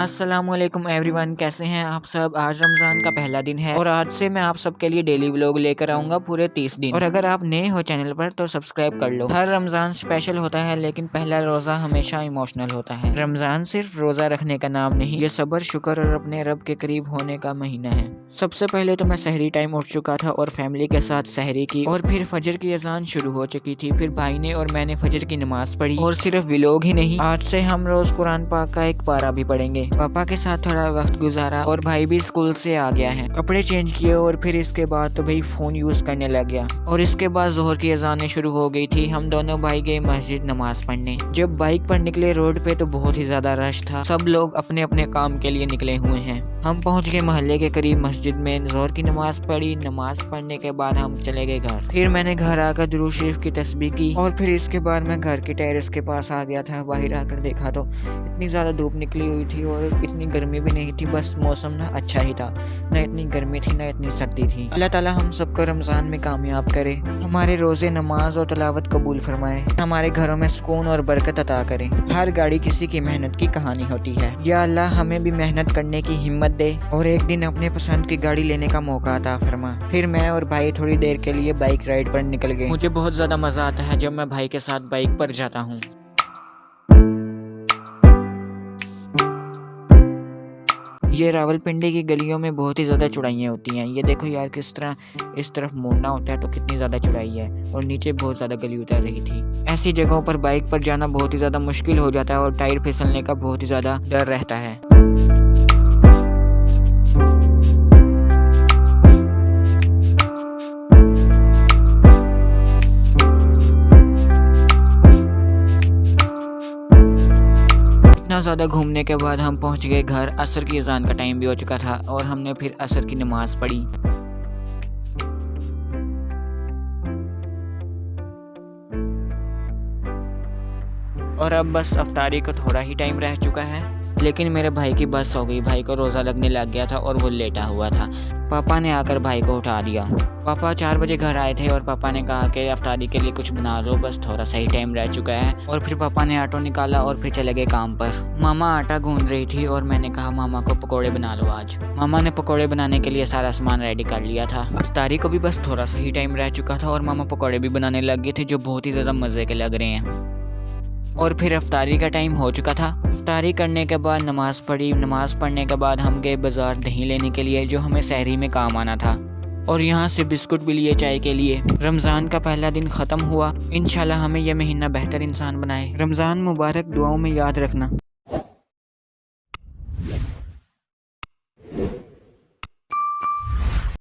अस्सलामुअलैकुम एवरीवन, कैसे हैं आप सब। आज रमज़ान का पहला दिन है और आज से मैं आप सबके लिए डेली व्लॉग लेकर आऊँगा पूरे 30 दिन। और अगर आप नए हो चैनल पर तो सब्सक्राइब कर लो। हर रमज़ान स्पेशल होता है लेकिन पहला रोज़ा हमेशा इमोशनल होता है। रमज़ान सिर्फ रोज़ा रखने का नाम नहीं, ये सब्र, शुक्र और अपने रब के करीब होने का महीना है। सबसे पहले तो मैं सहरी टाइम उठ चुका था और फैमिली के साथ सहरी की, और फिर फजर की अजान शुरू हो चुकी थी। फिर भाई ने और मैंने फजर की नमाज पढ़ी। और सिर्फ व्लॉग ही नहीं, आज से हम रोज कुरान पाक का एक पारा भी पढ़ेंगे। पापा के साथ थोड़ा वक्त गुजारा और भाई भी स्कूल से आ गया है। कपड़े चेंज किए और फिर इसके बाद तो भाई फोन यूज करने लग गया। और इसके बाद जोहर की अजानें शुरू हो गई थी। हम दोनों भाई गए मस्जिद नमाज पढ़ने। जब बाइक पर निकले रोड पे तो बहुत ही ज्यादा रश था। सब लोग अपने अपने काम के लिए निकले हुए हैं। हम पहुंच गए मोहल्ले के करीब मस्जिद में। जोहर की नमाज पढ़ी। नमाज पढ़ने के बाद हम चले गए घर। फिर मैंने घर आकर दुरूद शरीफ की तस्बीह की और फिर इसके बाद मैं घर के टेरेस के पास आ गया था। बाहर आकर देखा तो इतनी ज्यादा धूप निकली हुई थी और इतनी गर्मी भी नहीं थी। बस मौसम ना अच्छा ही था, ना इतनी गर्मी थी ना इतनी सर्दी थी। अल्लाह ताला हम सबको रमजान में कामयाब करे, हमारे रोजे, नमाज और तलावत कबूल फरमाए, हमारे घरों में सुकून और बरकत अता करे। हर गाड़ी किसी की मेहनत की कहानी होती है। या अल्लाह हमें भी मेहनत करने की हिम्मत दे और एक दिन अपने पसंद की गाड़ी लेने का मौका अता फरमा। फिर मैं और भाई थोड़ी देर के लिए बाइक राइड पर निकल गए। मुझे बहुत ज्यादा मजा आता है जब मैं भाई के साथ बाइक पर जाता हूँ। ये रावलपिंडी की गलियों में बहुत ही ज़्यादा चौड़ाइयाँ होती हैं। ये देखो यार, किस तरह इस तरफ मुड़ना होता है तो कितनी ज़्यादा चौड़ाई है, और नीचे बहुत ज़्यादा गली उतर रही थी। ऐसी जगहों पर बाइक पर जाना बहुत ही ज़्यादा मुश्किल हो जाता है और टायर फिसलने का बहुत ही ज़्यादा डर रहता है। इतना ज़्यादा घूमने के बाद हम पहुंच गए घर। असर की अजान का टाइम भी हो चुका था और हमने फिर असर की नमाज पढ़ी। और अब बस अफ्तारी को थोड़ा ही टाइम रह चुका है, लेकिन मेरे भाई की बस हो गई। भाई को रोज़ा लगने लग गया था और वो लेटा हुआ था। पापा ने आकर भाई को उठा दिया। पापा 4 बजे घर आए थे और पापा ने कहा कि अफ्तारी के लिए कुछ बना लो, बस थोड़ा सा ही टाइम रह चुका है। और फिर पापा ने आटो निकाला और फिर चले गए काम पर। मामा आटा गूंद रही थी और मैंने कहा मामा को पकोड़े बना लो आज। मामा ने पकोड़े बनाने के लिए सारा सामान रेडी कर लिया था। अफ्तारी को भी बस थोड़ा सा ही टाइम रह चुका था और मामा पकोड़े भी बनाने लग गए थे, जो बहुत ही ज़्यादा मज़े के लग रहे हैं। और फिर अफ्तारी का टाइम हो चुका था। अफ्तारी करने के बाद नमाज पढ़ी। नमाज पढ़ने के बाद हम गए बाजार दही लेने के लिए, जो हमें सहरी में काम आना था। और यहाँ से बिस्कुट भी लिए चाय के लिए। रमज़ान का पहला दिन ख़त्म हुआ। इंशाल्लाह हमें यह महीना बेहतर इंसान बनाए। रमज़ान मुबारक, दुआओं में याद रखना।